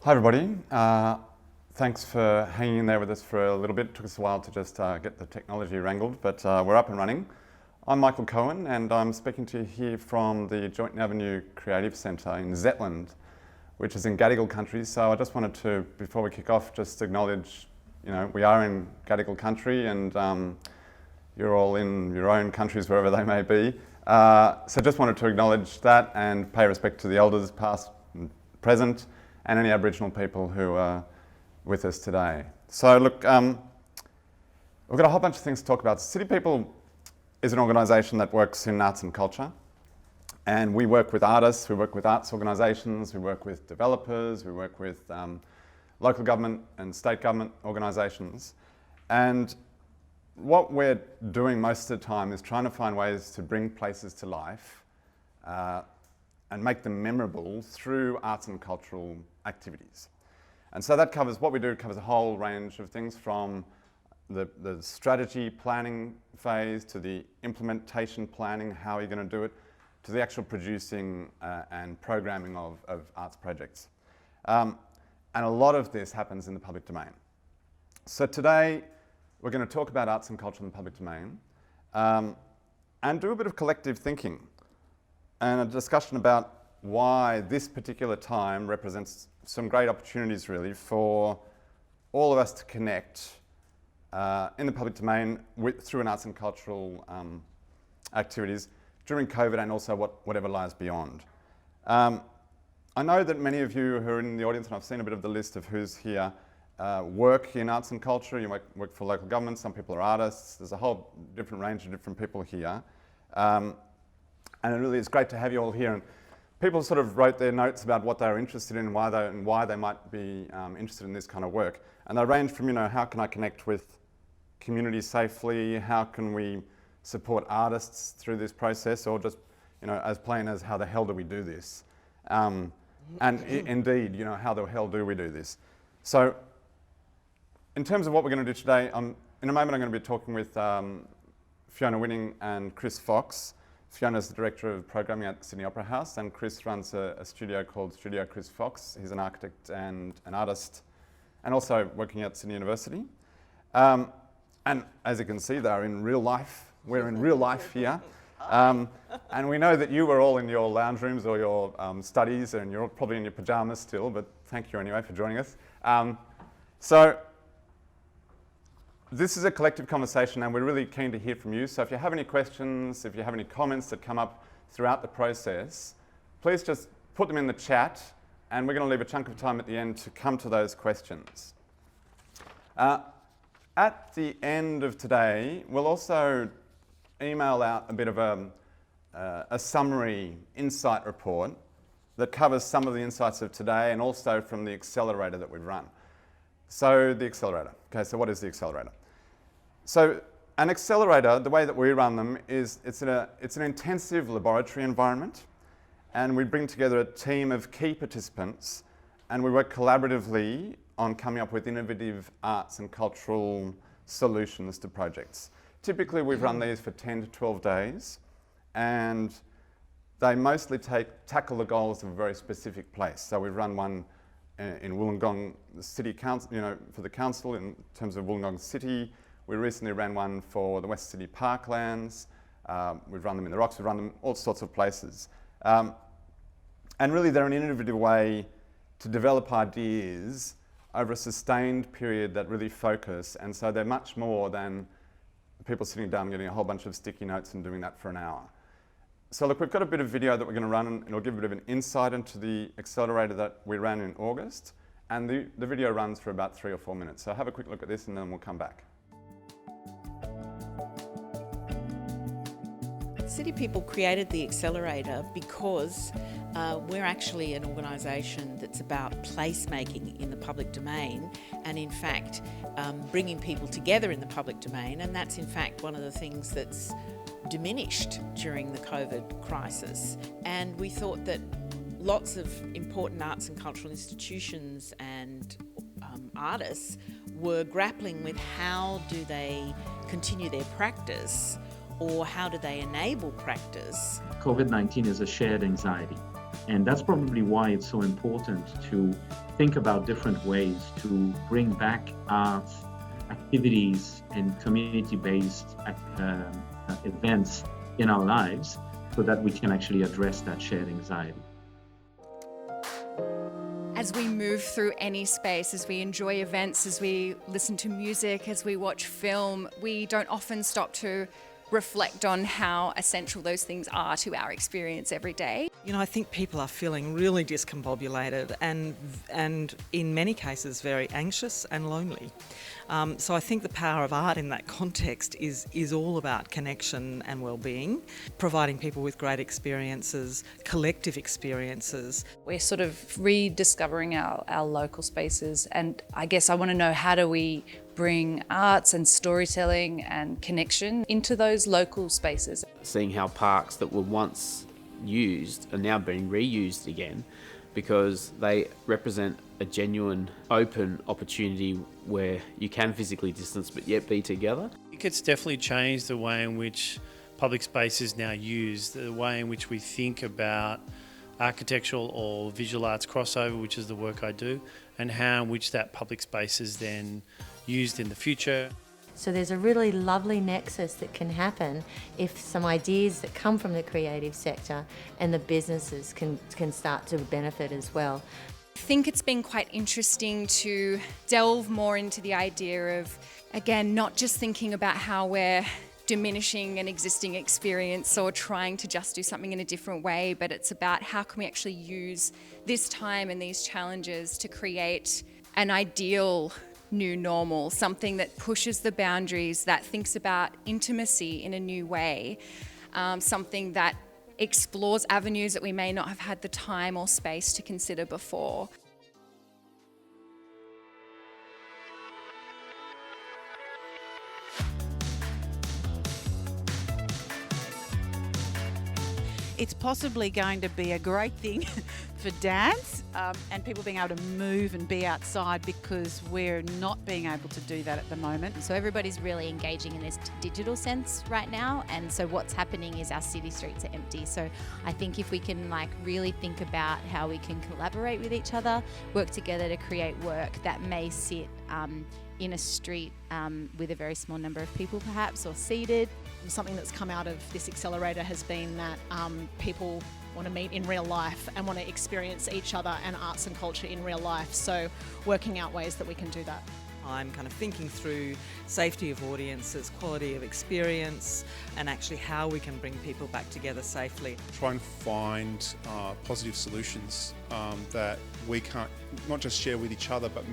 Hi everybody, thanks for hanging in there with us for a little bit. It took us a while to just get the technology wrangled, but we're up and running. I'm Michael Cohen and I'm speaking to you here from the Joint Avenue Creative Centre in Zetland, which is in Gadigal country. So I just wanted to, before we kick off, just acknowledge, we are in Gadigal country and you're all in your own countries wherever they may be. So just wanted to acknowledge that and pay respect to the elders past and present, and any Aboriginal people who are with us today. So look, we've got a whole bunch of things to talk about. City People is an organisation that works in arts and culture, and we work with artists, we work with arts organisations, we work with developers, we work with local government and state government organisations. And what we're doing most of the time is trying to find ways to bring places to life and make them memorable through arts and cultural activities. And so that covers, what we do covers a whole range of things, from the strategy planning phase to the implementation planning, how are you going to do it, to the actual producing and programming of arts projects. And a lot of this happens in the public domain. So today we're going to talk about arts and culture in the public domain and do a bit of collective thinking and a discussion about why this particular time represents some great opportunities really for all of us to connect in the public domain through an arts and cultural activities during COVID and also whatever lies beyond. I know that many of you who are in the audience, and I've seen a bit of the list of who's here, work in arts and culture. You might work for local government, some people are artists. There's a whole different range of different people here. And it really is great to have you all here. And people sort of wrote their notes about what they're interested in and why they might be interested in this kind of work. And they range from, how can I connect with communities safely? How can we support artists through this process? Or just, as plain as how the hell do we do this? And indeed, how the hell do we do this? So in terms of what we're going to do today, in a moment I'm going to be talking with Fiona Winning and Chris Fox. Fiona's the Director of Programming at Sydney Opera House, and Chris runs a studio called Studio Chris Fox. He's an architect and an artist, and also working at Sydney University. And as you can see, they're in real life. We're in real life here. And we know that you were all in your lounge rooms or your studies, and you're probably in your pajamas still, but thank you anyway for joining us. So this is a collective conversation and we're really keen to hear from you. So if you have any questions, if you have any comments that come up throughout the process, please just put them in the chat and we're going to leave a chunk of time at the end to come to those questions. At the end of today, we'll also email out a bit of a summary insight report that covers some of the insights of today and also from the accelerator that we've run. So the accelerator. Okay, so what is the accelerator? So an accelerator, the way that we run them is it's an intensive laboratory environment, and we bring together a team of key participants and we work collaboratively on coming up with innovative arts and cultural solutions to projects. Typically we've run these for 10 to 12 days and they mostly tackle the goals of a very specific place. So we've run one in Wollongong City Council, for the council in terms of Wollongong City. We recently ran one for the West City Parklands. We've run them in the Rocks. We've run them all sorts of places. And really they're an innovative way to develop ideas over a sustained period that really focus. And so they're much more than people sitting down and getting a whole bunch of sticky notes and doing that for an hour. So look, we've got a bit of video that we're going to run and it'll give a bit of an insight into the accelerator that we ran in August. And the video runs for about 3 or 4 minutes. So have a quick look at this and then we'll come back. City People created the Accelerator because we're actually an organisation that's about placemaking in the public domain and in fact bringing people together in the public domain, and that's in fact one of the things that's diminished during the COVID crisis. And we thought that lots of important arts and cultural institutions and artists were grappling with how do they continue their practice or how do they enable practice. COVID-19 is a shared anxiety. And that's probably why it's so important to think about different ways to bring back arts, activities, and community-based events in our lives so that we can actually address that shared anxiety. As we move through any space, as we enjoy events, as we listen to music, as we watch film, we don't often stop to reflect on how essential those things are to our experience every day. You know, I think people are feeling really discombobulated and in many cases very anxious and lonely. So I think the power of art in that context is all about connection and well-being, providing people with great experiences, collective experiences. We're sort of rediscovering our local spaces, and I guess I want to know, how do we bring arts and storytelling and connection into those local spaces? Seeing how parks that were once used are now being reused again, because they represent a genuine open opportunity where you can physically distance but yet be together. I think it's definitely changed the way in which public space is now used, the way in which we think about architectural or visual arts crossover, which is the work I do, and how in which that public space is then used in the future. So there's a really lovely nexus that can happen if some ideas that come from the creative sector and the businesses can start to benefit as well. I think it's been quite interesting to delve more into the idea of, again, not just thinking about how we're diminishing an existing experience or trying to just do something in a different way, but it's about how can we actually use this time and these challenges to create an ideal new normal, something that pushes the boundaries, that thinks about intimacy in a new way, something that explores avenues that we may not have had the time or space to consider before. It's possibly going to be a great thing for dance and people being able to move and be outside, because we're not being able to do that at the moment. So everybody's really engaging in this digital sense right now, and so what's happening is our city streets are empty. So I think if we can really think about how we can collaborate with each other, work together to create work that may sit in a street with a very small number of people perhaps, or seated. Something that's come out of this accelerator has been that people want to meet in real life and want to experience each other and arts and culture in real life. So working out ways that we can do that. I'm kind of thinking through safety of audiences, quality of experience, and actually how we can bring people back together safely. Try and find positive solutions that we can't not just share with each other, but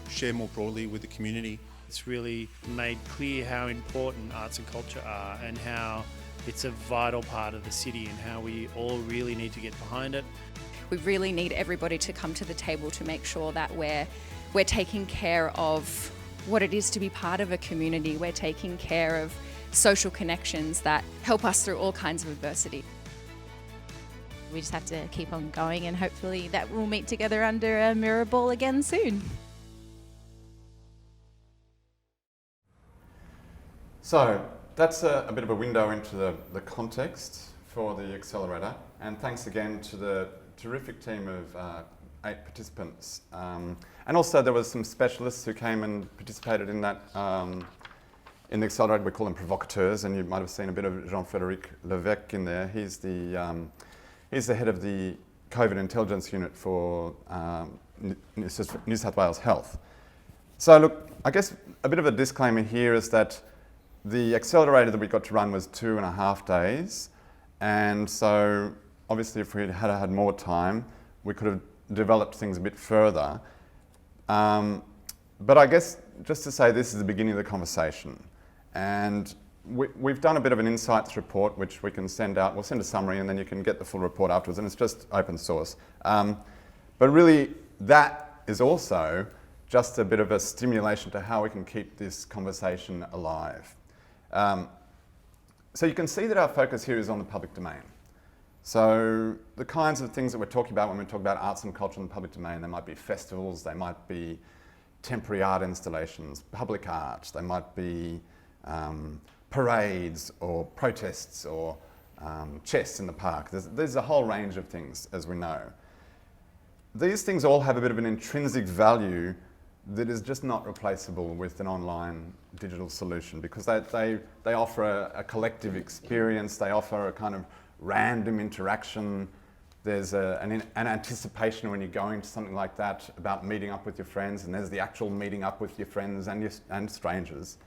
share more broadly with the community. It's really made clear how important arts and culture are, and how it's a vital part of the city, and how we all really need to get behind it. We really need everybody to come to the table to make sure that we're taking care of what it is to be part of a community. We're taking care of social connections that help us through all kinds of adversity. We just have to keep on going, and hopefully that we'll meet together under a mirror ball again soon. So that's a bit of a window into the context for the Accelerator, and thanks again to the terrific team of 8 participants. And also there was some specialists who came and participated in that, in the Accelerator. We call them provocateurs, and you might have seen a bit of Jean-Frédéric Levesque in there. He's the head of the COVID intelligence unit for New South Wales Health. So look, I guess a bit of a disclaimer here is that the Accelerator that we got to run was 2.5 days, and so obviously if we had more time, we could have developed things a bit further. But I guess just to say, this is the beginning of the conversation, and we've done a bit of an insights report which we can send out. We'll send a summary and then you can get the full report afterwards, and it's just open source. But really that is also just a bit of a stimulation to how we can keep this conversation alive. So you can see that our focus here is on the public domain. So the kinds of things that we're talking about when we talk about arts and culture in the public domain, they might be festivals, they might be temporary art installations, public art, they might be parades or protests or chess in the park. There's a whole range of things, as we know. These things all have a bit of an intrinsic value that is just not replaceable with an online digital solution, because they offer a collective experience, they offer a kind of random interaction. There's an anticipation when you're going to something like that about meeting up with your friends, and there's the actual meeting up with your friends and strangers.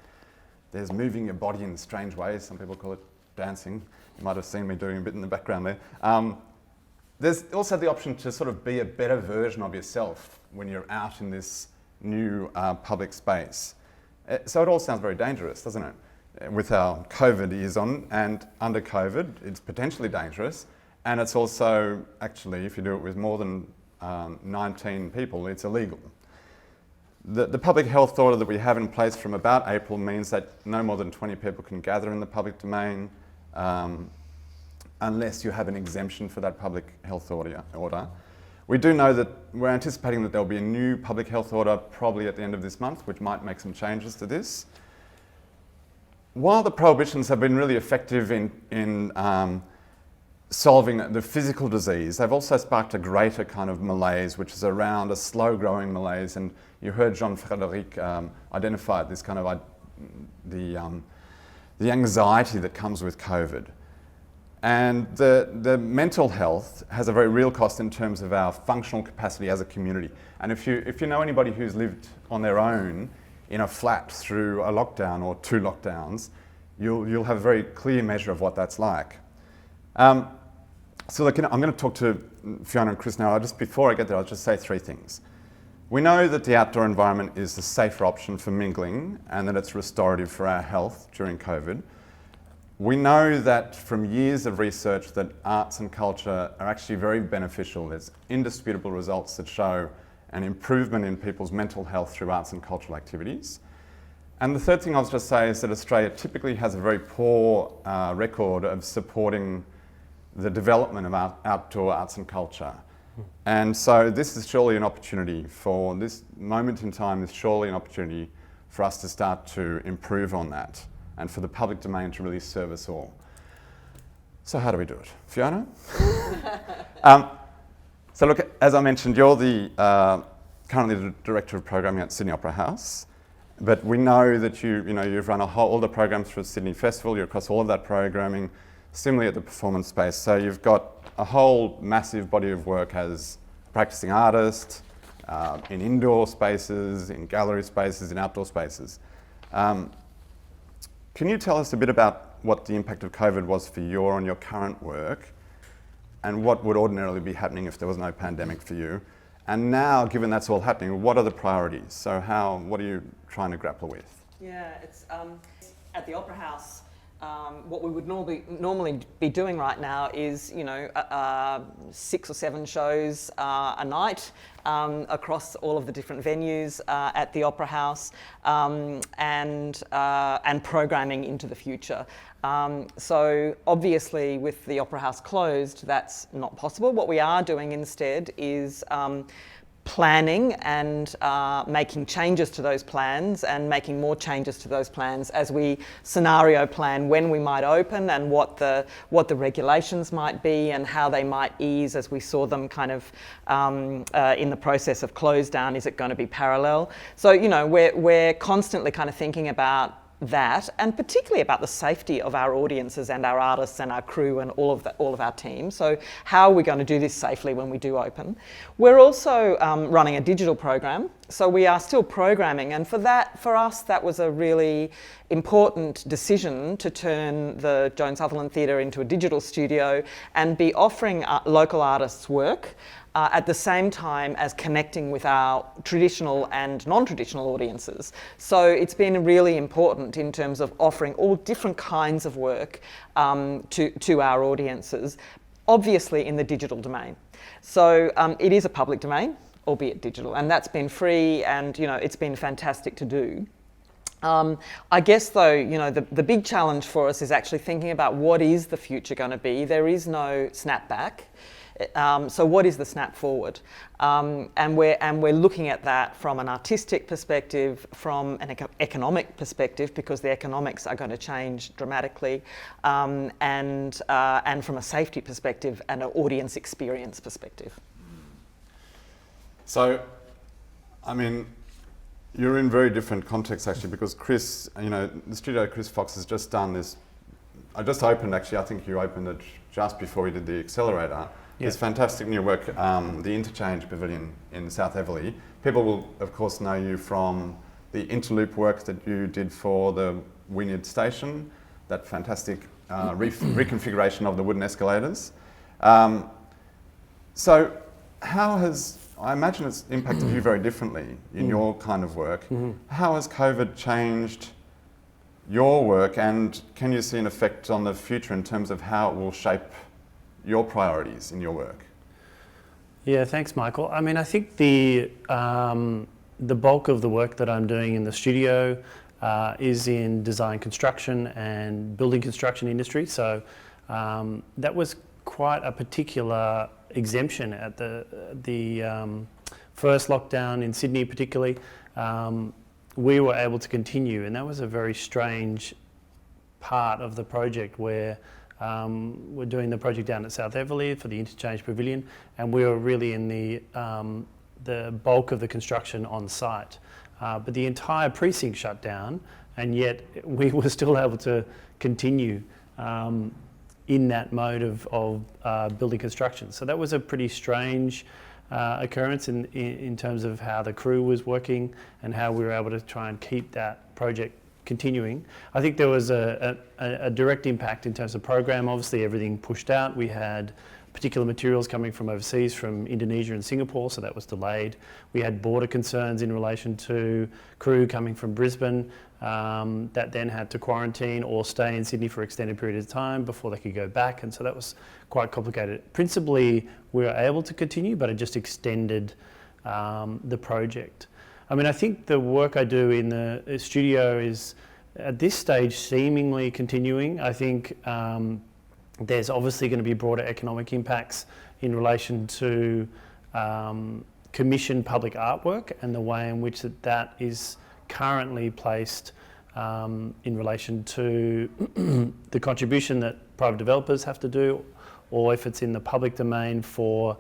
There's moving your body in strange ways. Some people call it dancing. You might have seen me doing a bit in the background there. There's also the option to sort of be a better version of yourself when you're out in this new public space. So it all sounds very dangerous, doesn't it? With our COVID ears on, and under COVID, it's potentially dangerous. And it's also, actually, if you do it with more than 19 people, it's illegal. The public health order that we have in place from about April means that no more than 20 people can gather in the public domain unless you have an exemption for that public health order. We do know that we're anticipating that there'll be a new public health order probably at the end of this month, which might make some changes to this. While the prohibitions have been really effective in solving the physical disease, they've also sparked a greater kind of malaise, which is around a slow-growing malaise. And you heard Jean-Frédéric identify this kind of the anxiety that comes with COVID. And the mental health has a very real cost in terms of our functional capacity as a community. And if you know anybody who's lived on their own in a flat through a lockdown or 2 lockdowns, you'll have a very clear measure of what that's like. So look, I'm going to talk to Fiona and Chris now. Before I get there, I'll just say 3 things. We know that the outdoor environment is the safer option for mingling and that it's restorative for our health during COVID. We know that from years of research that arts and culture are actually very beneficial. There's indisputable results that show an improvement in people's mental health through arts and cultural activities. And the third thing I'll just say is that Australia typically has a very poor record of supporting the development of outdoor arts and culture. And so this is surely an opportunity for this moment in time, is surely an opportunity for us to start to improve on that and for the public domain to really serve us all. So how do we do it? Fiona? So look, as I mentioned, you're currently the Director of Programming at Sydney Opera House, but we know that you've run all the programs for Sydney Festival, you're across all of that programming, similarly at the performance space. So you've got a whole massive body of work as a practicing artist, in indoor spaces, in gallery spaces, in outdoor spaces. Can you tell us a bit about what the impact of COVID was for you on your current work, and what would ordinarily be happening if there was no pandemic for you? And now, given that's all happening, what are the priorities? So what are you trying to grapple with? Yeah, it's at the Opera House. What we would normally be doing right now is, 6 or 7 shows a night across all of the different venues at the Opera House, and programming into the future. So obviously with the Opera House closed, that's not possible. What we are doing instead is planning and making changes to those plans and making more changes to those plans as we scenario plan when we might open and what the regulations might be and how they might ease as we saw them kind of in the process of close down. Is it going to be parallel? So we're constantly kind of thinking about that, and particularly about the safety of our audiences and our artists and our crew and all of our team. So how are we going to do this safely when we do open? We're also running a digital program, so we are still programming, and for us that was a really important decision to turn the Joan Sutherland Theatre into a digital studio and be offering local artists work at the same time as connecting with our traditional and non-traditional audiences. So it's been really important in terms of offering all different kinds of work to our audiences, obviously in the digital domain. So it is a public domain, albeit digital, and that's been free, and it's been fantastic to do. I guess though, the big challenge for us is actually thinking about what is the future going to be. There is no snapback. So what is the snap forward? And we're looking at that from an artistic perspective, from an economic perspective, because the economics are going to change dramatically, and from a safety perspective and an audience experience perspective. So, I mean, you're in very different contexts actually, because Chris, the studio Chris Fox has just done this. I just opened actually, I think you opened it just before we did the Accelerator. Yeah. This fantastic new work, the Interchange Pavilion in South Everleigh. People will of course know you from the interloop work that you did for the Wynyard Station, that fantastic reconfiguration of the wooden escalators. So how has, I imagine it's impacted you very differently in your kind of work. How has COVID changed your work, and can you see an effect on the future in terms of how it will shape your priorities in your work? Yeah, thanks, Michael. I mean, I think the bulk of the work that I'm doing in the studio is in design construction and building construction industry. So that was quite a particular exemption at the first lockdown in Sydney particularly. We were able to continue, and that was a very strange part of the project where we're doing the project down at South Everleigh for the Interchange Pavilion, and we were really in the bulk of the construction on site. But the entire precinct shut down, and yet we were still able to continue in that mode of building construction. So that was a pretty strange occurrence in terms of how the crew was working and how we were able to try and keep that project continuing. I think there was a direct impact in terms of program. Obviously everything pushed out. We had particular materials coming from overseas, from Indonesia and Singapore, so that was delayed. We had border concerns in relation to crew coming from Brisbane that then had to quarantine or stay in Sydney for extended periods of time before they could go back, and so that was quite complicated. Principally, we were able to continue, but it just extended the project. I mean, I think the work I do in the studio is, at this stage, seemingly continuing. I think there's obviously going to be broader economic impacts in relation to commissioned public artwork and the way in which that is currently placed in relation to the contribution that private developers have to do, or if it's in the public domain for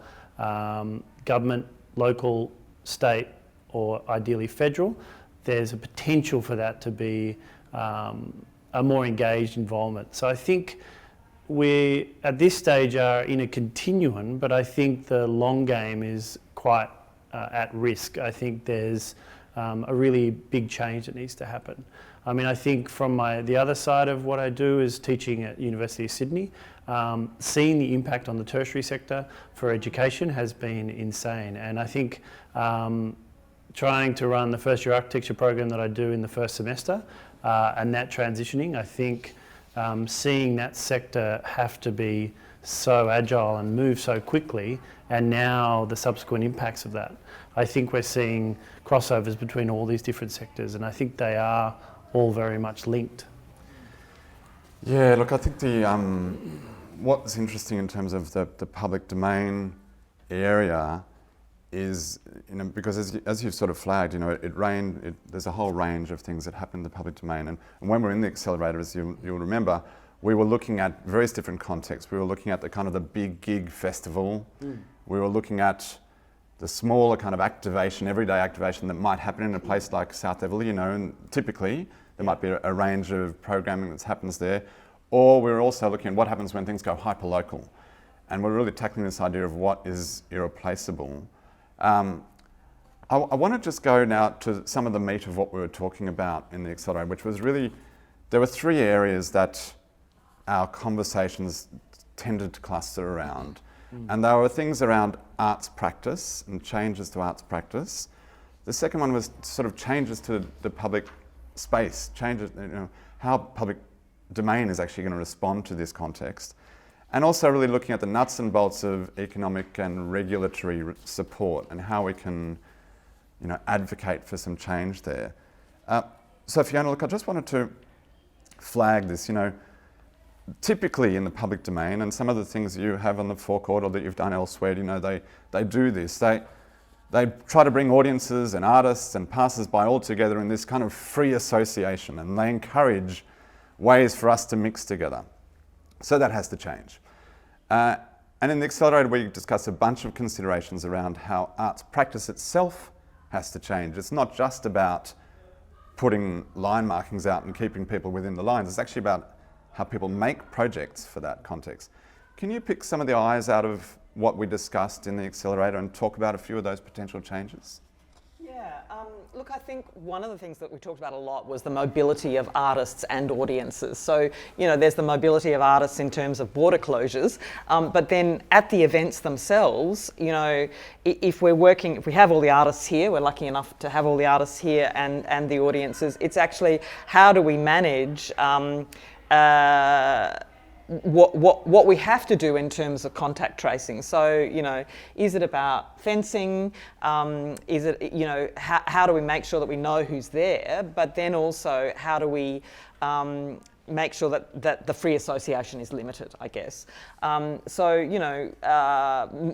government, local, state, or ideally federal. There's a potential for that to be a more engaged involvement. So I think we, at this stage, are in a continuum, but I think the long game is quite at risk. I think there's a really big change that needs to happen. I mean, I think from the other side of what I do is teaching at University of Sydney. Seeing the impact on the tertiary sector for education has been insane, and I think trying to run the first year architecture program that I do in the first semester and that transitioning, I think seeing that sector have to be so agile and move so quickly, and now the subsequent impacts of that. I think we're seeing crossovers between all these different sectors, and I think they are all very much linked. Yeah, look, I think what's interesting in terms of the public domain area is, because as you've sort of flagged, there's a whole range of things that happen in the public domain. And when we're in the Accelerator, as you'll remember, we were looking at various different contexts. We were looking at the kind of the big gig festival. We were looking at the smaller kind of activation, everyday activation that might happen in a place like South Everleigh, and typically there might be a range of programming that happens there. Or we were also looking at what happens when things go hyper-local. And we're really tackling this idea of what is irreplaceable. I want to just go now to some of the meat of what we were talking about in the Accelerator, which was really, there were three areas that our conversations tended to cluster around. And there were things around arts practice and changes to arts practice. The second one was sort of changes to the public space, changes, how public domain is actually going to respond to this context. And also really looking at the nuts and bolts of economic and regulatory support and how we can, advocate for some change there. So Fiona, look, I just wanted to flag this, typically in the public domain, and some of the things you have on the forecourt or that you've done elsewhere, they do this. They try to bring audiences and artists and passers-by all together in this kind of free association, and they encourage ways for us to mix together. So that has to change. And in the Accelerator, we discuss a bunch of considerations around how arts practice itself has to change. It's not just about putting line markings out and keeping people within the lines. It's actually about how people make projects for that context. Can you pick some of the eyes out of what we discussed in the Accelerator and talk about a few of those potential changes? Yeah, look, I think one of the things that we talked about a lot was the mobility of artists and audiences. So, there's the mobility of artists in terms of border closures, but then at the events themselves, if we have all the artists here, we're lucky enough to have all the artists here and the audiences, it's actually how do we manage what we have to do in terms of contact tracing. So, is it about fencing? Is it, how do we make sure that we know who's there? But then also, how do we make sure that the free association is limited, I guess.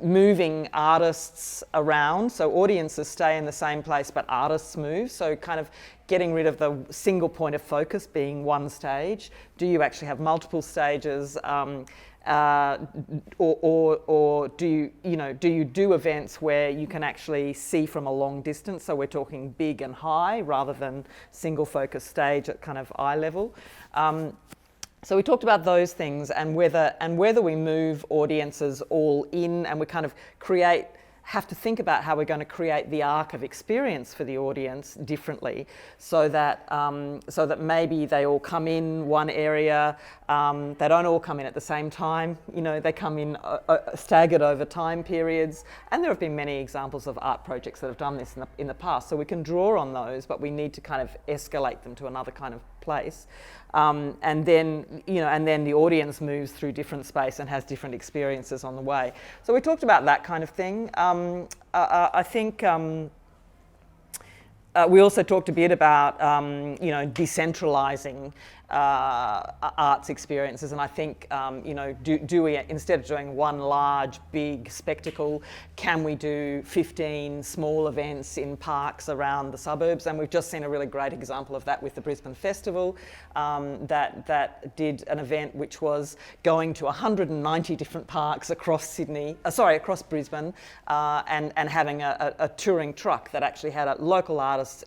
Moving artists around, so audiences stay in the same place, but artists move. So kind of getting rid of the single point of focus being one stage. Do you actually have multiple stages? Or do you do events where you can actually see from a long distance? So we're talking big and high rather than single focus stage at kind of eye level. So we talked about those things and whether we move audiences all in, and we kind of have to think about how we're going to create the arc of experience for the audience differently, so that maybe they all come in one area. They don't all come in at the same time. They come in staggered over time periods, and there have been many examples of art projects that have done this in the past. So we can draw on those, but we need to kind of escalate them to another kind of place. And then the audience moves through different space and has different experiences on the way. So we talked about that kind of thing. I think we also talked a bit about decentralizing arts experiences, and I think do we, instead of doing one large big spectacle, can we do 15 small events in parks around the suburbs? And we've just seen a really great example of that with the Brisbane Festival, that did an event which was going to 190 different parks across Brisbane, and having a touring truck that actually had a local artist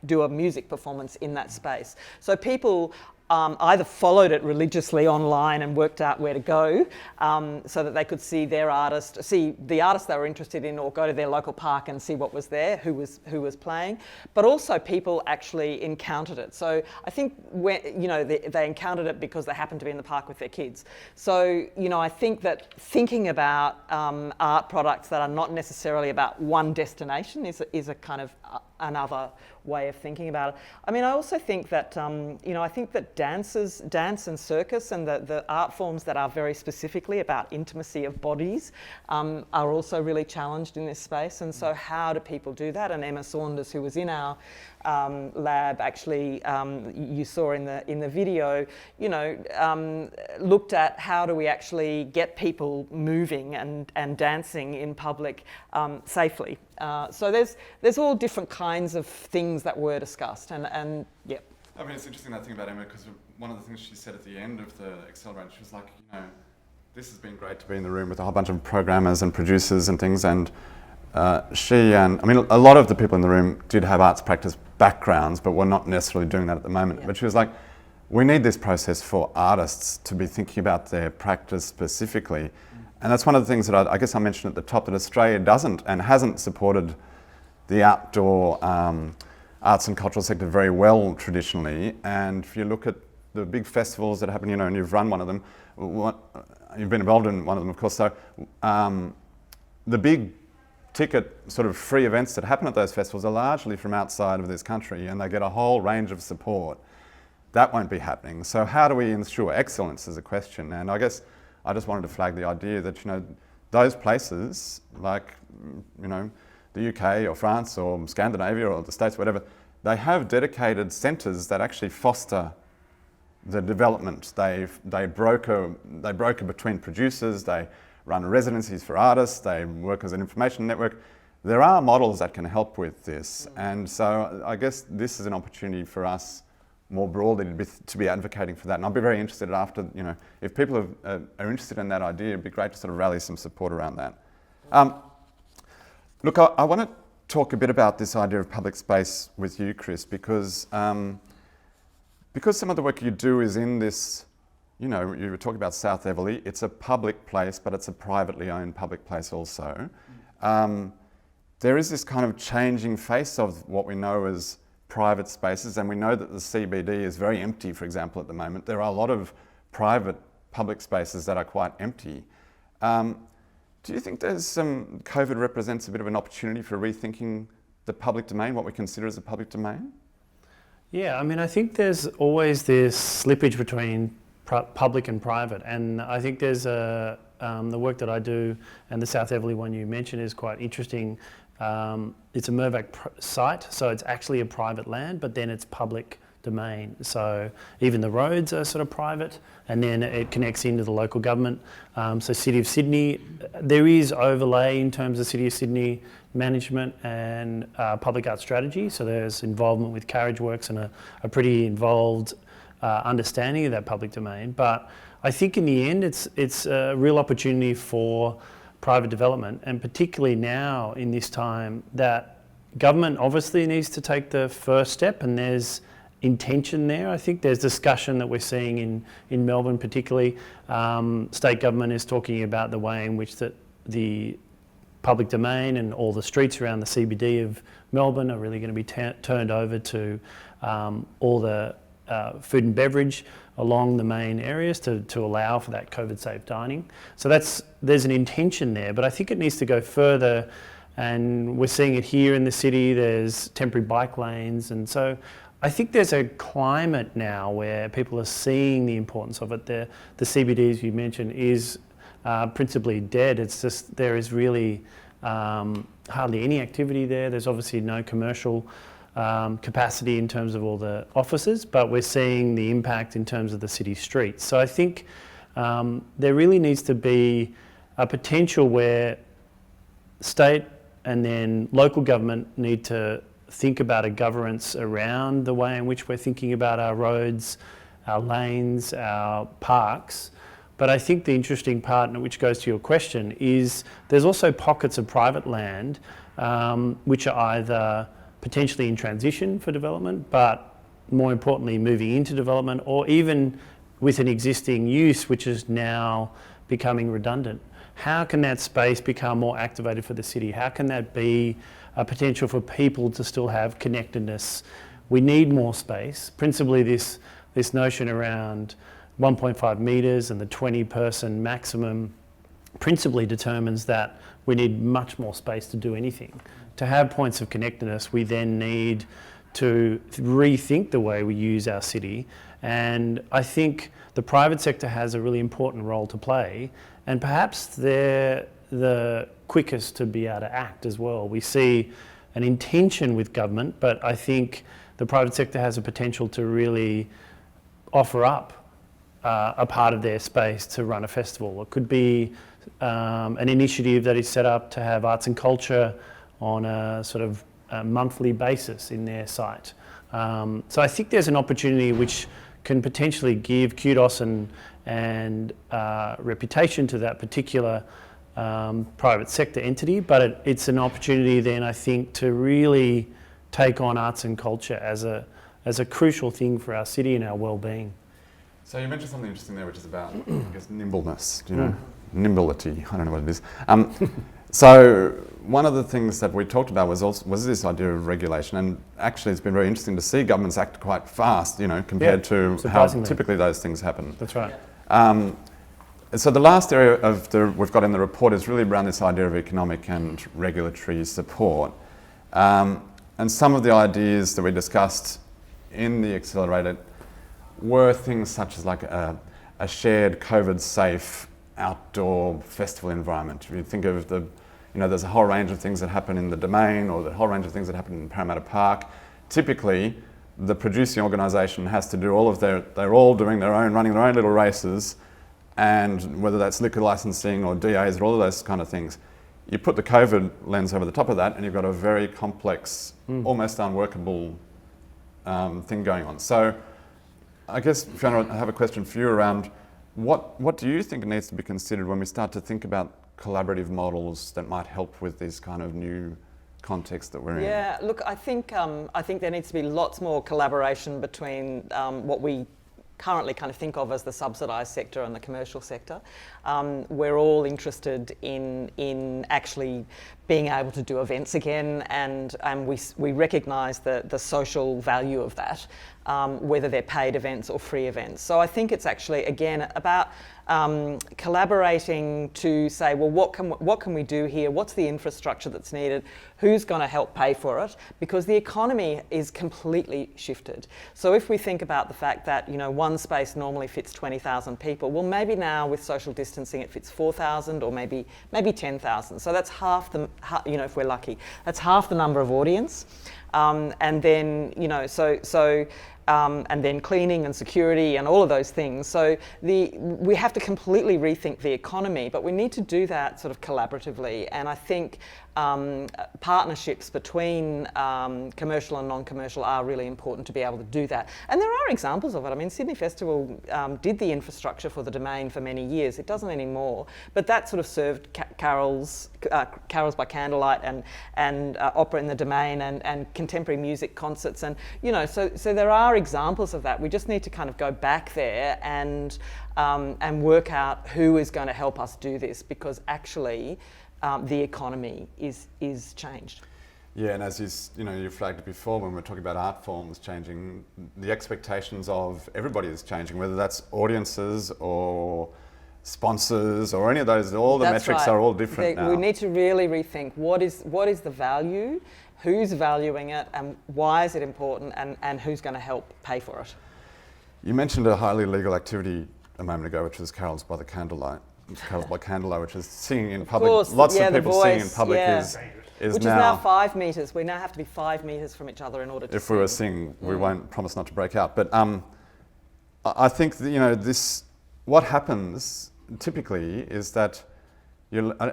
do a music performance in that space. So people either followed it religiously online and worked out where to go, so that they could see the artist they were interested in, or go to their local park and see what was there, who was playing. But also people actually encountered it. So I think they encountered it because they happened to be in the park with their kids. So I think that thinking about art products that are not necessarily about one destination is a kind of another way of thinking about it. I mean, I also think that I think that dance and circus and the art forms that are very specifically about intimacy of bodies are also really challenged in this space. And so how do people do that? And Emma Saunders, who was in our lab, actually, you saw in the video, looked at how do we actually get people moving and dancing in public safely. So there's all different kinds of things that were discussed, and yeah. I mean, it's interesting that thing about Emma, because one of the things she said at the end of the Accelerator, she was like, this has been great to be in the room with a whole bunch of programmers and producers and things, and a lot of the people in the room did have arts practice backgrounds, but were not necessarily doing that at the moment. Yeah. But she was like, we need this process for artists to be thinking about their practice specifically. And that's one of the things that I guess I mentioned at the top, that Australia doesn't and hasn't supported the outdoor arts and cultural sector very well traditionally. And if you look at the big festivals that happen, and you've run one of them, you've been involved in one of them, of course. So the big ticket sort of free events that happen at those festivals are largely from outside of this country, and they get a whole range of support. That won't be happening. So how do we ensure excellence is a question. And I guess I just wanted to flag the idea that, those places like, the UK or France or Scandinavia or the States, whatever, they have dedicated centres that actually foster the development. They broker between producers, they run residencies for artists, they work as an information network. There are models that can help with this, and so I guess this is an opportunity for us more broadly to be advocating for that. And I'll be very interested after, if people are interested in that idea, it'd be great to sort of rally some support around that. Look, I want to talk a bit about this idea of public space with you, Chris, because some of the work you do is in this, you were talking about South Everleigh. It's a public place, but it's a privately owned public place also. There is this kind of changing face of what we know as private spaces, and we know that the CBD is very empty, for example, at the moment. There are a lot of private public spaces that are quite empty. Do you think COVID represents a bit of an opportunity for rethinking the public domain, what we consider as a public domain? Yeah, I mean, I think there's always this slippage between public and private, and I think there's the work that I do, and the South Everleigh one you mentioned is quite interesting. It's a Mirvac site, so it's actually a private land, but then it's public domain. So even the roads are sort of private, and then it connects into the local government. So City of Sydney, there is overlay in terms of City of Sydney management and public art strategy. So there's involvement with carriage works and a pretty involved understanding of that public domain. But I think in the end, it's a real opportunity for private development, and particularly now in this time that government obviously needs to take the first step, and there's intention there. I think there's discussion that we're seeing in Melbourne particularly. State government is talking about the way in which the public domain and all the streets around the CBD of Melbourne are really going to be turned over to all the food and beverage along the main areas to allow for that COVID-safe dining. So there's an intention there, but I think it needs to go further, and we're seeing it here in the city. There's temporary bike lanes, and so I think there's a climate now where people are seeing the importance of it. The CBD, as you mentioned, is principally dead. It's just there is really hardly any activity there. There's obviously no commercial capacity in terms of all the offices, but we're seeing the impact in terms of the city streets. So I think there really needs to be a potential where state and then local government need to think about a governance around the way in which we're thinking about our roads, our lanes, our parks. But I think the interesting part, which goes to your question, is there's also pockets of private land which are either potentially in transition for development, but more importantly moving into development, or even with an existing use which is now becoming redundant. How can that space become more activated for the city? How can that be a potential for people to still have connectedness? We need more space. Principally this notion around 1.5 metres and the 20-person maximum principally determines that we need much more space to do anything. To have points of connectedness, we then need to rethink the way we use our city. And I think the private sector has a really important role to play, and perhaps they're the quickest to be able to act as well. We see an intention with government, but I think the private sector has a potential to really offer up a part of their space to run a festival. It could be an initiative that is set up to have arts and culture on a sort of a monthly basis in their site. So I think there's an opportunity which can potentially give kudos and reputation to that particular private sector entity, but it's an opportunity then, I think, to really take on arts and culture as a crucial thing for our city and our well-being. So you mentioned something interesting there, which is about, I guess, nimbleness, nimbility, I don't know what it is. So one of the things that we talked about was this idea of regulation, and actually it's been very interesting to see governments act quite fast, compared to how typically those things happen. That's right. So the last area we've got in the report is really around this idea of economic and regulatory support. And some of the ideas that we discussed in the Accelerator were things such as like a shared COVID-safe outdoor festival environment. If you think of there's a whole range of things that happen in the Domain, or the whole range of things that happen in Parramatta Park. Typically, the producing organisation has to do all of they're all doing their own, running their own little races, and whether that's liquor licensing or DAs or all of those kind of things. You put the COVID lens over the top of that and you've got a very complex, almost unworkable thing going on. So I guess, Fiona, I have a question for you around what do you think needs to be considered when we start to think about collaborative models that might help with this kind of new context that we're in? Yeah, look, I think there needs to be lots more collaboration between what we currently kind of think of as the subsidised sector and the commercial sector. We're all interested in actually being able to do events again, and we recognise the social value of that, whether they're paid events or free events. So I think it's actually, again, about collaborating to say, well, what can we do here? What's the infrastructure that's needed? Who's going to help pay for it? Because the economy is completely shifted. So if we think about the fact that, you know, one space normally fits 20,000 people, well, maybe now with social distancing it fits 4,000 or maybe 10,000. So that's half the, you know, if we're lucky, that's half the number of audience. And then, you know, and then cleaning and security and all of those things. So we have to completely rethink the economy, but we need to do that sort of collaboratively. And I think partnerships between commercial and non-commercial are really important to be able to do that. And there are examples of it. I mean, Sydney Festival did the infrastructure for the Domain for many years. It doesn't anymore, but that sort of served carols by candlelight and opera in the Domain and contemporary music concerts. And, you know, so there are examples of that. We just need to kind of go back there and work out who is going to help us do this, because actually the economy is changed. Yeah, and as you flagged before when we were talking about art forms changing, the expectations of everybody is changing, whether that's audiences or sponsors or any of those. All the metrics are all different now. We need to really rethink what is the value, who's valuing it, and why is it important, and who's going to help pay for it. You mentioned a highly legal activity a moment ago, which is carols by candlelight, which is singing in public. Of course, lots of people singing in public which is now 5 metres. We now have to be 5 metres from each other in order to if we were singing, we won't promise not to break out. But I think that, you know, what happens typically is that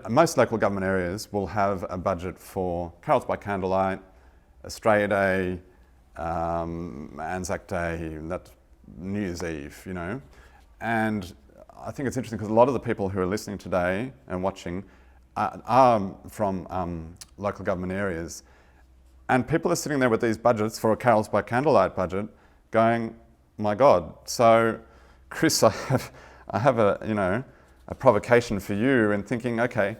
most local government areas will have a budget for carols by candlelight, Australia Day, Anzac Day, that New Year's Eve, you know. And I think it's interesting because a lot of the people who are listening today and watching are from local government areas, and people are sitting there with these budgets for a carols by candlelight budget going, my God. So Chris, I have a provocation for you in thinking, okay,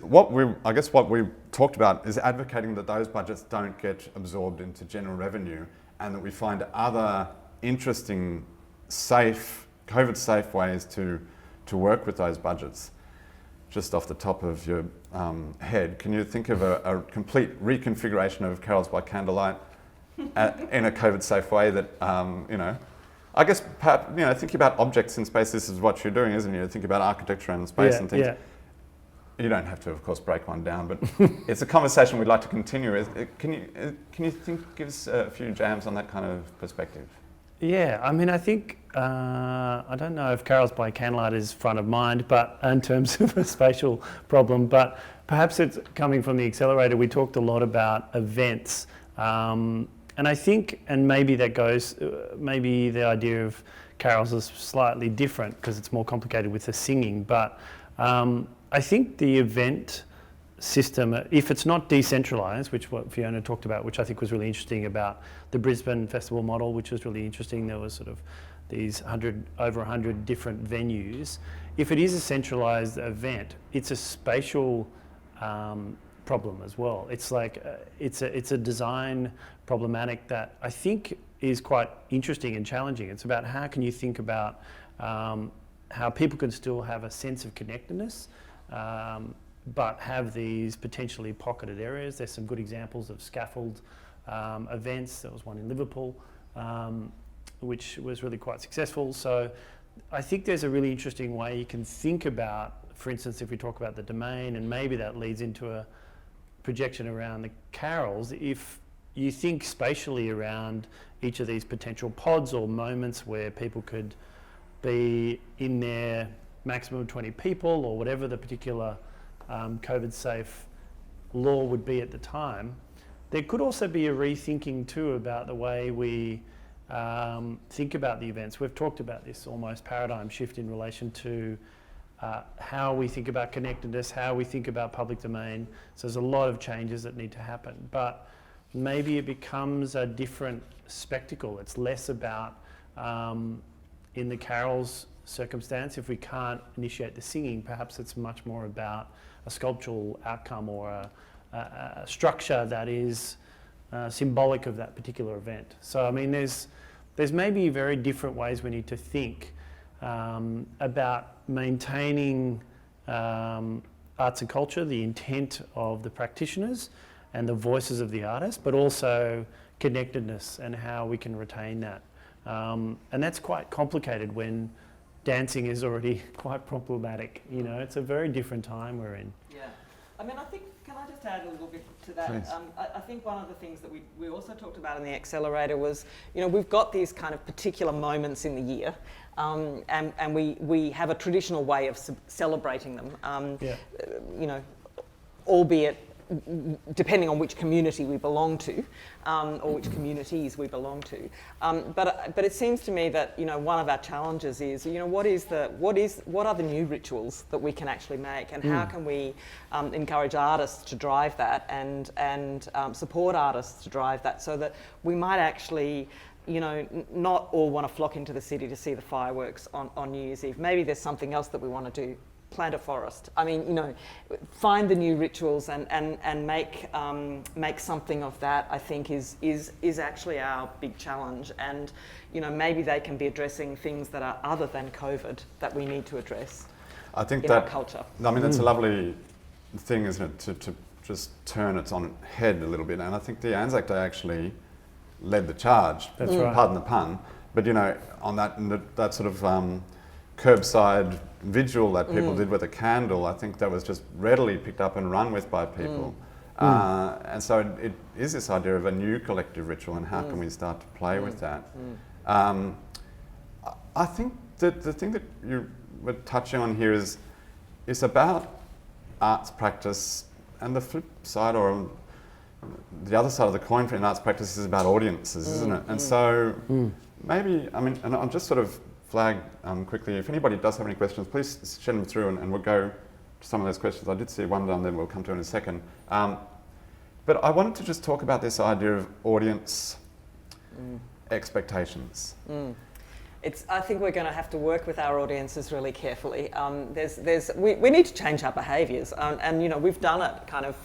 what we talked about is advocating that those budgets don't get absorbed into general revenue, and that we find other interesting, safe, COVID-safe ways to work with those budgets. Just off the top of your head, can you think of a complete reconfiguration of carols by candlelight in a COVID-safe way that, I guess, perhaps, thinking about objects in space, this is what you're doing, isn't it? You think about architecture and space and things. Yeah. You don't have to, of course, break one down, but it's a conversation we'd like to continue. Can you give us a few jams on that kind of perspective? Yeah, I mean, I think, I don't know if carols by candlelight is front of mind, but in terms of a spatial problem, but perhaps it's coming from the Accelerator. We talked a lot about events, and I think, and maybe that goes, maybe the idea of carols is slightly different because it's more complicated with the singing, but I think the event system, if it's not decentralised, which what Fiona talked about, which I think was really interesting about the Brisbane Festival model, which was really interesting. There was sort of these over 100 different venues. If it is a centralised event, it's a spatial problem as well. It's like it's a design problematic that I think is quite interesting and challenging. It's about how can you think about how people can still have a sense of connectedness, but have these potentially pocketed areas. There's some good examples of scaffold events. There was one in Liverpool, which was really quite successful. So I think there's a really interesting way you can think about, for instance, if we talk about the Domain, and maybe that leads into a projection around the carols. If you think spatially around each of these potential pods or moments where people could be in their maximum of 20 people or whatever the particular COVID safe law would be at the time. There could also be a rethinking too about the way we think about the events. We've talked about this almost paradigm shift in relation to how we think about connectedness, how we think about public domain. So there's a lot of changes that need to happen, but maybe it becomes a different spectacle. It's less about, in the Carol's circumstance, if we can't initiate the singing, perhaps it's much more about a sculptural outcome or a structure that is symbolic of that particular event. So I mean, there's maybe very different ways we need to think about maintaining arts and culture, the intent of the practitioners and the voices of the artists, but also connectedness and how we can retain that. And that's quite complicated when dancing is already quite problematic. You know, it's a very different time we're in. Yeah. I mean, I think, can I just add a little bit to that? I think one of the things that we also talked about in the Accelerator was, you know, we've got these kind of particular moments in the year, and we have a traditional way of celebrating them, you know, albeit depending on which community we belong to, or which communities we belong to. But it seems to me that, you know, one of our challenges is, you know, what are the new rituals that we can actually make, and how can we encourage artists to drive that and support artists to drive that, so that we might actually, you know, not all want to flock into the city to see the fireworks on New Year's Eve. Maybe there's something else that we want to do. Plant a forest. I mean, you know, find the new rituals and make something of that. I think is actually our big challenge. And, you know, maybe they can be addressing things that are other than COVID that we need to address. I think in our culture. I mean, it's a lovely thing, isn't it, to just turn it on its head a little bit. And I think the Anzac Day actually led the charge. That's right. Pardon the pun. But, you know, on that sort of curbside vigil that people did with a candle, I think that was just readily picked up and run with by people. And so it is this idea of a new collective ritual, and how can we start to play with that. I think that the thing that you were touching on here is about arts practice, and the flip side, or the other side of the coin for an arts practice, is about audiences, isn't it? And so maybe, I mean, and I'll just sort of flag quickly, if anybody does have any questions, please send them through, and we'll go to some of those questions. I did see one down there, we'll come to in a second. But I wanted to just talk about this idea of audience expectations. I think we're going to have to work with our audiences really carefully. We need to change our behaviours, and you know, we've done it kind of.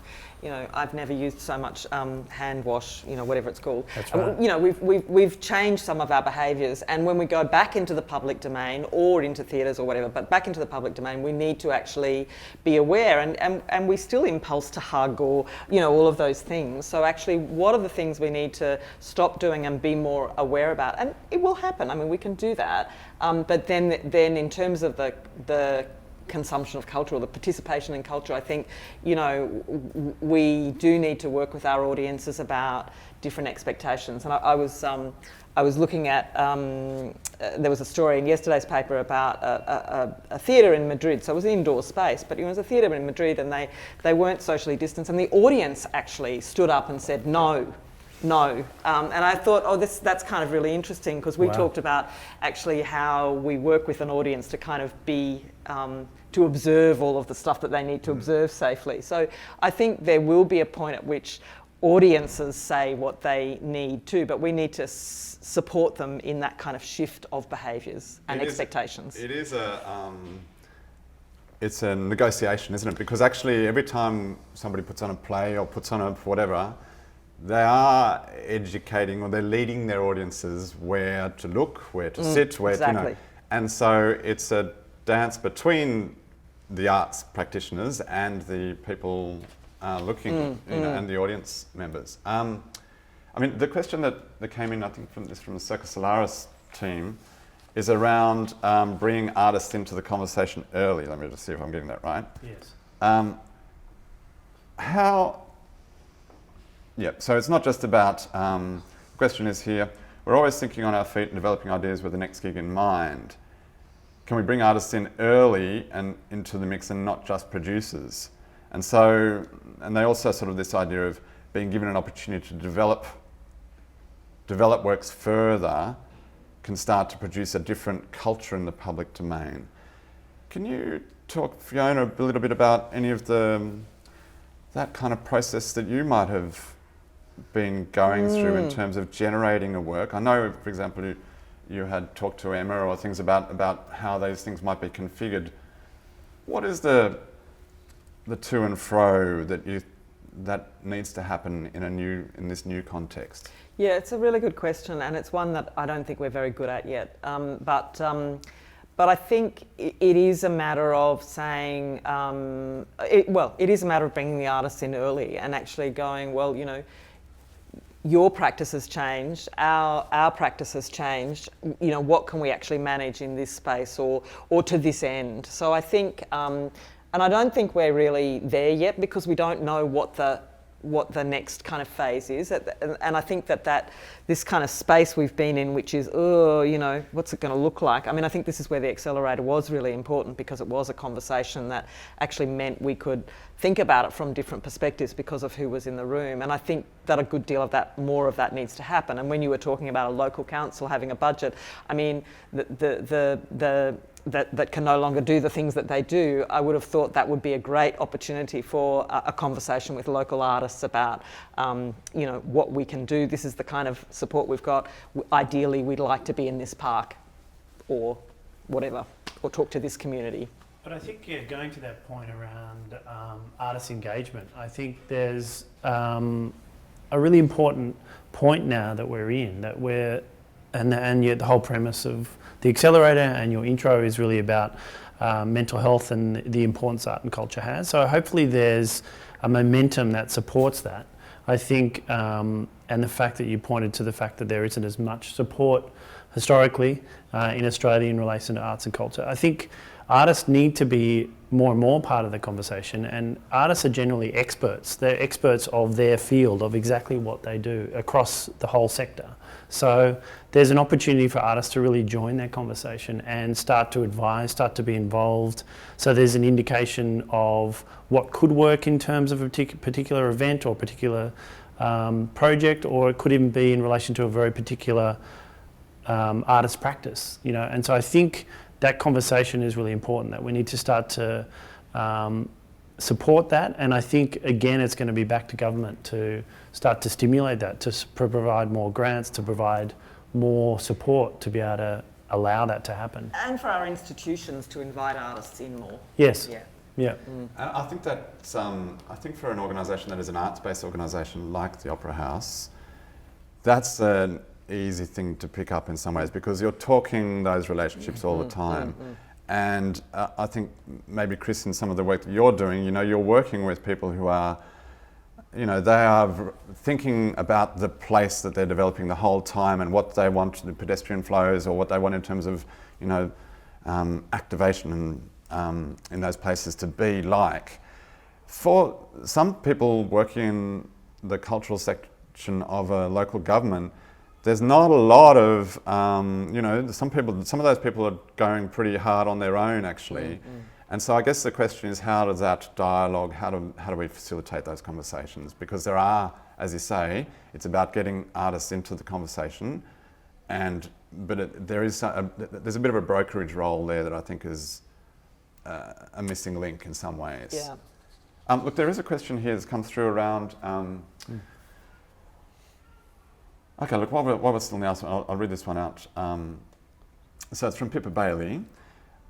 You know, I've never used so much hand wash, you know, whatever it's called. That's right. You know, we've changed some of our behaviours, and when we go back into the public domain or into theatres or whatever, but back into the public domain, we need to actually be aware, and we still impulse to hug, or, you know, all of those things. So actually, what are the things we need to stop doing and be more aware about? And it will happen. I mean, we can do that. But then in terms of the consumption of culture, or the participation in culture, I think, you know, we do need to work with our audiences about different expectations. And I was looking at, there was a story in yesterday's paper about a theatre in Madrid. So it was an indoor space, but it was a theatre in Madrid, and they weren't socially distanced, and the audience actually stood up and said no. And I thought, that's kind of really interesting, because we talked about actually how we work with an audience to kind of be, to observe all of the stuff that they need to observe safely. So I think there will be a point at which audiences say what they need to, but we need to support them in that kind of shift of behaviours and expectations. It's a negotiation, isn't it? Because actually every time somebody puts on a play or puts on a whatever, they are educating, or they're leading their audiences where to look, where to sit, where to, you know. And so it's a dance between the arts practitioners and the people looking, you know, and the audience members. I mean, the question that came in, I think from the Circus Solaris team, is around bringing artists into the conversation early. Let me just see if I'm getting that right. Yes. Yeah, so it's not just about, the question is here, we're always thinking on our feet and developing ideas with the next gig in mind. Can we bring artists in early and into the mix and not just producers? And so, and they also sort of this idea of being given an opportunity to develop works further can start to produce a different culture in the public domain. Can you talk, Fiona, a little bit about any of that kind of process that you might have been going through in terms of generating a work? I know, for example, you had talked to Emma or things about how those things might be configured. What is the to and fro that needs to happen in this new context? Yeah, it's a really good question, and it's one that I don't think we're very good at yet. But I think it is a matter of saying, it is a matter of bringing the artists in early and actually going, well, you know, your practice has changed, our practice has changed, you know, what can we actually manage in this space or to this end? So I think, and I don't think we're really there yet because we don't know what the next kind of phase is. And I think that this kind of space we've been in, which is, you know, what's it going to look like? I mean, I think this is where the Accelerator was really important because it was a conversation that actually meant we could think about it from different perspectives because of who was in the room. And I think that a good deal of that, more of that needs to happen. And when you were talking about a local council having a budget, I mean, that can no longer do the things that they do, I would have thought that would be a great opportunity for a conversation with local artists about, you know, what we can do. This is the kind of support we've got. Ideally, we'd like to be in this park or whatever, or talk to this community. But I think, yeah, going to that point around artist engagement, I think there's a really important point now that we're in, that and yet the whole premise of the Accelerator and your intro is really about mental health and the importance art and culture has. So hopefully there's a momentum that supports that. I think, and the fact that you pointed to the fact that there isn't as much support historically in Australia in relation to arts and culture. I think artists need to be more and more part of the conversation, and artists are generally experts. They're experts of their field, of exactly what they do across the whole sector. So there's an opportunity for artists to really join that conversation and start to advise, start to be involved. So there's an indication of what could work in terms of a particular event or particular project, or it could even be in relation to a very particular artist practice, you know. And so I think that conversation is really important, that we need to start to support that. And I think, again, it's going to be back to government to start to stimulate that, to provide more grants, to provide more support to be able to allow that to happen. And for our institutions to invite artists in more. Yes. Yeah. Yeah. I think that's, I think for an organisation that is an arts-based organisation like the Opera House, that's an easy thing to pick up in some ways because you're talking those relationships all the time. And I think maybe, Chris, in some of the work that you're doing, you know, you're working with people who are, you know, they are thinking about the place that they're developing the whole time and what they want, the pedestrian flows, or what they want in terms of, you know, activation and in those places to be like. For some people working in the cultural section of a local government, there's not a lot of, you know, some of those people are going pretty hard on their own actually. And so I guess the question is, how does that dialogue, how do we facilitate those conversations? Because there are, as you say, it's about getting artists into the conversation, but there's a bit of a brokerage role there that I think is a missing link in some ways. Yeah. Look, there is a question here that's come through around. Okay, look, while we're still in the answer, I'll read this one out. So it's from Pippa Bailey.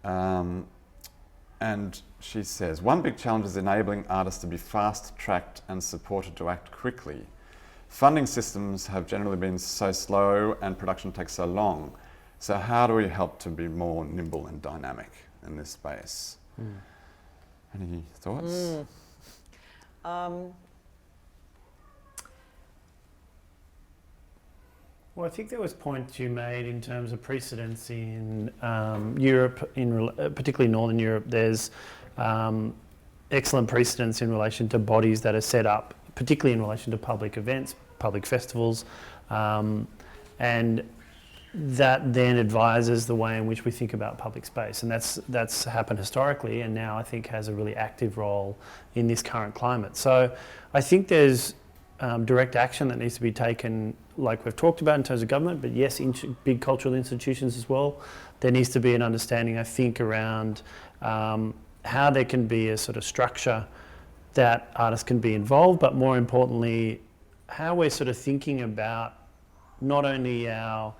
And she says, one big challenge is enabling artists to be fast-tracked and supported to act quickly. Funding systems have generally been so slow and production takes so long. So how do we help to be more nimble and dynamic in this space? Any thoughts? Well, I think there was points you made in terms of precedents in Europe, particularly Northern Europe. There's excellent precedents in relation to bodies that are set up particularly in relation to public events, public festivals, and that then advises the way in which we think about public space. And that's happened historically, and now I think has a really active role in this current climate. So I think there's direct action that needs to be taken, like we've talked about in terms of government, but yes, big cultural institutions as well. There needs to be an understanding, I think, around how there can be a sort of structure that artists can be involved, but more importantly, how we're sort of thinking about not only our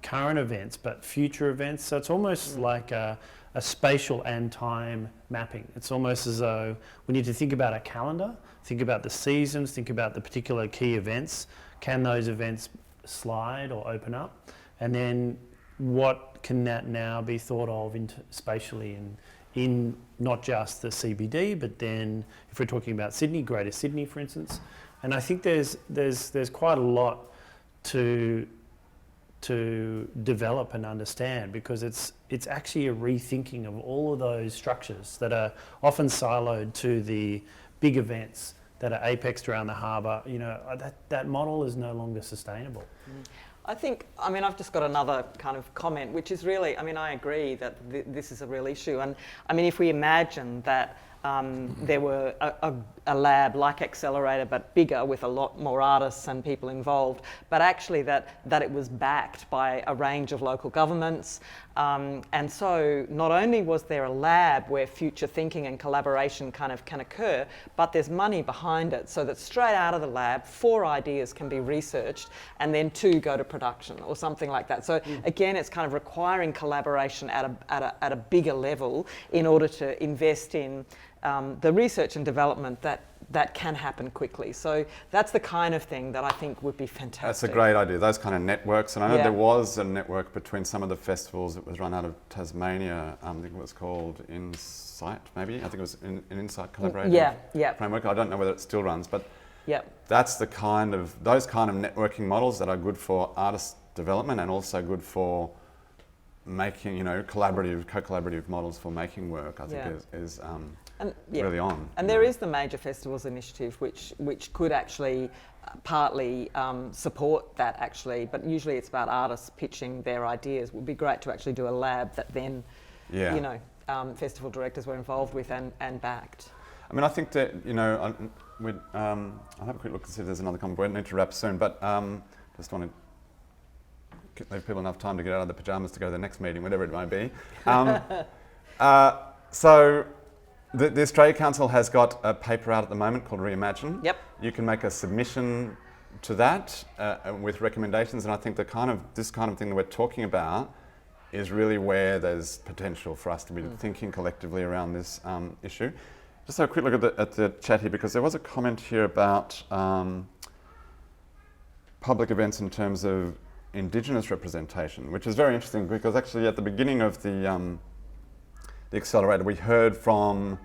current events, but future events. So it's almost like a spatial and time mapping. It's almost as though we need to think about a calendar, think about the seasons, think about the particular key events. Can those events slide or open up? And then what can that now be thought of spatially in not just the CBD, but then if we're talking about Sydney, Greater Sydney, for instance. And I think there's quite a lot to develop and understand, because it's actually a rethinking of all of those structures that are often siloed to the big events that are apexed around the harbour. You know, that model is no longer sustainable. I think, I mean, I've just got another kind of comment, which is really, I mean, I agree that this is a real issue. And I mean, if we imagine that there were a lab like Accelerator, but bigger, with a lot more artists and people involved, but actually that it was backed by a range of local governments. And so not only was there a lab where future thinking and collaboration kind of can occur, but there's money behind it, so that straight out of the lab, 4 ideas can be researched and then 2 go to production or something like that. So again, it's kind of requiring collaboration at a bigger level in order to invest in the research and development that can happen quickly. So that's the kind of thing that I think would be fantastic. That's a great idea, those kind of networks. And I know there was a network between some of the festivals that was run out of Tasmania. I think it was called Insight, maybe. I think it was an Insight collaborative framework. I don't know whether it still runs, but that's those kind of networking models that are good for artist development and also good for making, you know, co-collaborative models for making work, I think is really on. And there is the Major Festivals Initiative, which could actually partly support that actually, but usually it's about artists pitching their ideas. It would be great to actually do a lab that then, you know, festival directors were involved with and backed. I mean, I think that, you know, I'll have a quick look and see if there's another comment. We need to wrap soon, but just want to leave people enough time to get out of the pyjamas to go to the next meeting, whatever it might be. So the Australia Council has got a paper out at the moment called Reimagine. You can make a submission to that with recommendations, and I think this kind of thing that we're talking about is really where there's potential for us to be thinking collectively around this issue. Just have a quick look at the chat here, because there was a comment here about public events in terms of Indigenous representation, which is very interesting, because actually at the beginning of the Accelerator, we heard from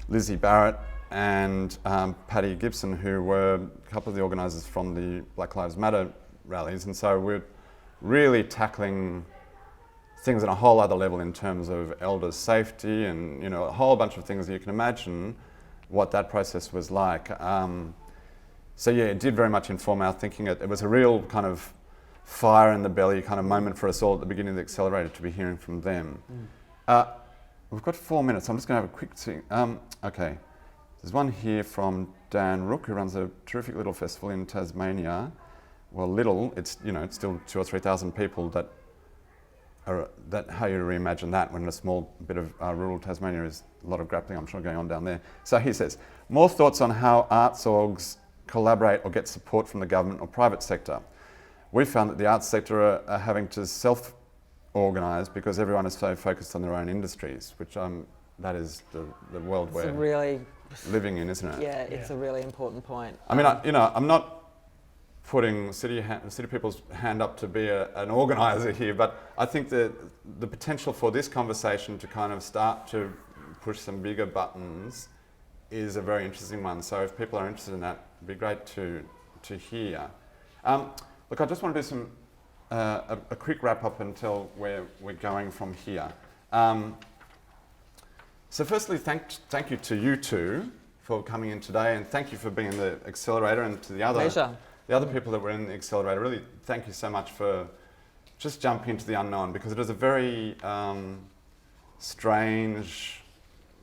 Lizzie Barrett and Paddy Gibson, who were a couple of the organisers from the Black Lives Matter rallies, and so we're really tackling things on a whole other level in terms of elders' safety and, you know, a whole bunch of things that you can imagine what that process was like. So yeah, it did very much inform our thinking. It was a real kind of fire in the belly kind of moment for us all at the beginning of the Accelerator to be hearing from them. We've got 4 minutes. I'm just going to have a quick thing. Okay, there's one here from Dan Rook, who runs a terrific little festival in Tasmania. Well, little, it's, you know, it's still 2,000 or 3,000 people that how you reimagine that when a small bit of rural Tasmania is a lot of grappling, I'm sure, going on down there. So he says, more thoughts on how arts orgs collaborate or get support from the government or private sector. We found that the arts sector are having to self-organise because everyone is so focused on their own industries, which that is the world we're really living in, isn't it? Yeah, it's a really important point. I mean, I'm not putting City People's hand up to be an organiser here, but I think that the potential for this conversation to kind of start to push some bigger buttons is a very interesting one. So if people are interested in that, it'd be great to hear. Look, I just want to do some a quick wrap up until where we're going from here. So firstly, thank you to you two for coming in today, and thank you for being in the Accelerator, and to the other people that were in the Accelerator. Really, thank you so much for just jumping into the unknown, because it is a very strange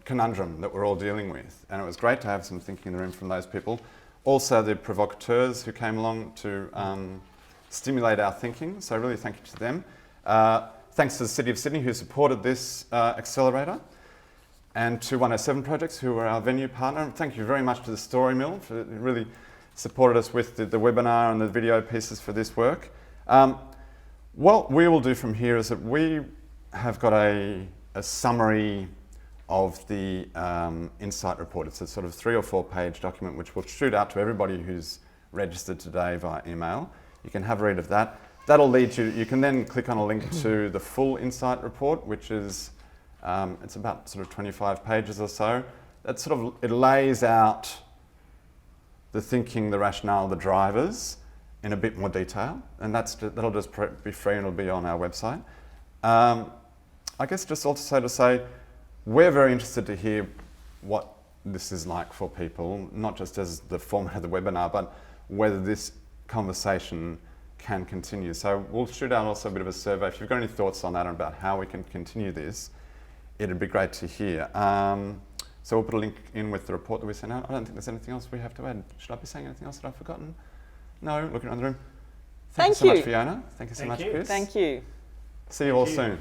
conundrum that we're all dealing with, and it was great to have some thinking in the room from those people. Also, the provocateurs who came along to stimulate our thinking, so really thank you to them. Thanks to the City of Sydney who supported this Accelerator, and to 107 Projects who were our venue partner. And thank you very much to the Story Mill for really supported us with the webinar and the video pieces for this work. What we will do from here is that we have got a summary of the Insight report. It's a sort of 3 or 4 page document which we'll shoot out to everybody who's registered today via email. You can have a read of that. That'll lead you can then click on a link to the full Insight report, which is, it's about sort of 25 pages or so. That sort of, it lays out the thinking, the rationale, the drivers in a bit more detail, and that'll just be free and it'll be on our website. I guess just also to say, we're very interested to hear what this is like for people, not just as the format of the webinar, but whether this conversation can continue. So we'll shoot out also a bit of a survey. If you've got any thoughts on that and about how we can continue this, it'd be great to hear. So we'll put a link in with the report that we sent out. I don't think there's anything else we have to add. Should I be saying anything else that I've forgotten? No, looking around the room. Thank you so much, Fiona. Thank you so much, Chris. Thank you. See you all soon.